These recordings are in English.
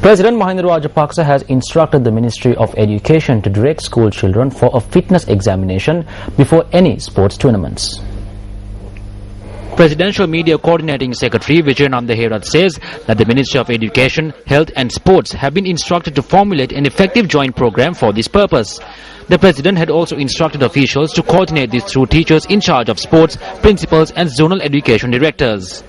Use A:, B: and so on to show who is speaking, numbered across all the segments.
A: President Mahinda Rajapaksa has instructed the Ministry of Education to direct school children for a fitness examination before any sports tournaments. Presidential Media Coordinating Secretary Vijayananda Herath says that the Ministry of Education, Health and Sports have been instructed to formulate an effective joint program for this purpose. The President had also instructed officials to coordinate this through teachers in charge of sports, principals and zonal education directors.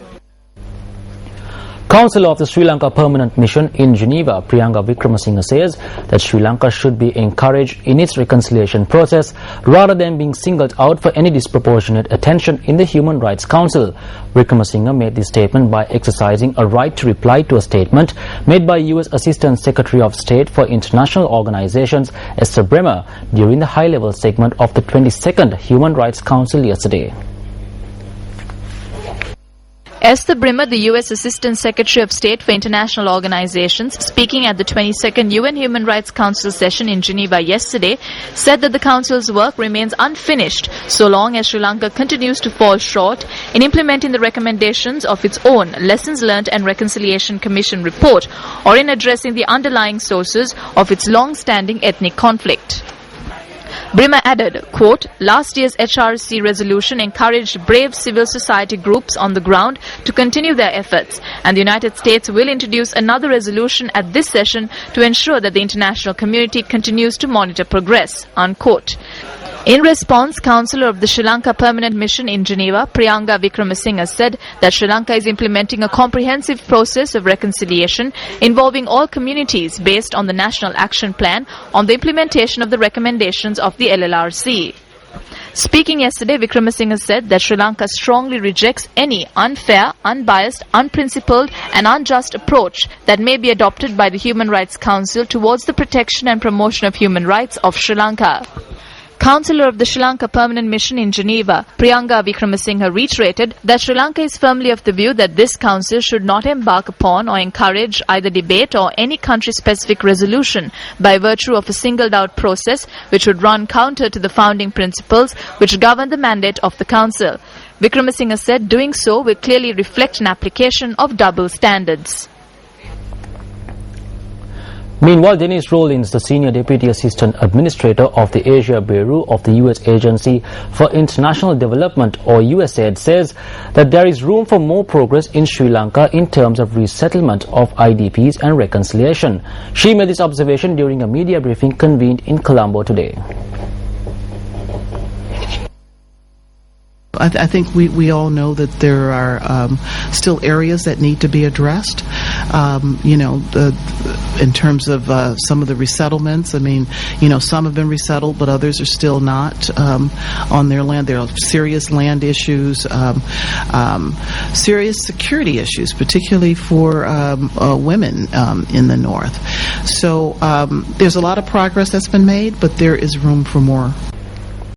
A: Councillor of the Sri Lanka Permanent Mission in Geneva, Priyanka Wickramasinghe, says that Sri Lanka should be encouraged in its reconciliation process rather than being singled out for any disproportionate attention in the Human Rights Council. Wickramasinghe made this statement by exercising a right to reply to a statement made by US Assistant Secretary of State for International Organizations Esther Bremer during the high-level segment of the 22nd Human Rights Council yesterday.
B: Esther Bremer, the U.S. Assistant Secretary of State for International Organizations, speaking at the 22nd UN Human Rights Council session in Geneva yesterday, said that the Council's work remains unfinished so long as Sri Lanka continues to fall short in implementing the recommendations of its own Lessons Learned and Reconciliation Commission report or in addressing the underlying sources of its long-standing ethnic conflict. Bremer added, quote, last year's HRC resolution encouraged brave civil society groups on the ground to continue their efforts, and the United States will introduce another resolution at this session to ensure that the international community continues to monitor progress, unquote. In response, Councillor of the Sri Lanka Permanent Mission in Geneva, Priyanka Wickramasinghe, said that Sri Lanka is implementing a comprehensive process of reconciliation involving all communities based on the National Action Plan on the implementation of the recommendations of the LLRC. Speaking yesterday, Wickramasinghe said that Sri Lanka strongly rejects any unfair, unbiased, unprincipled and unjust approach that may be adopted by the Human Rights Council towards the protection and promotion of human rights of Sri Lanka. Councillor of the Sri Lanka Permanent Mission in Geneva, Priyanka Wickramasinghe, reiterated that Sri Lanka is firmly of the view that this council should not embark upon or encourage either debate or any country-specific resolution by virtue of a singled-out process which would run counter to the founding principles which govern the mandate of the council. Wickramasinghe said doing so will clearly reflect an application of double standards.
A: Meanwhile, Dennis Rollins, the Senior Deputy Assistant Administrator of the Asia Bureau of the U.S. Agency for International Development, or USAID, says that there is room for more progress in Sri Lanka in terms of resettlement of IDPs and reconciliation. She made this observation during a media briefing convened in Colombo today.
C: I think we all know that there are still areas that need to be addressed. In terms of some of the resettlements, I mean, some have been resettled, but others are still not on their land. There are serious land issues, serious security issues, particularly for women in the north. So there's a lot of progress that's been made, but there is room for more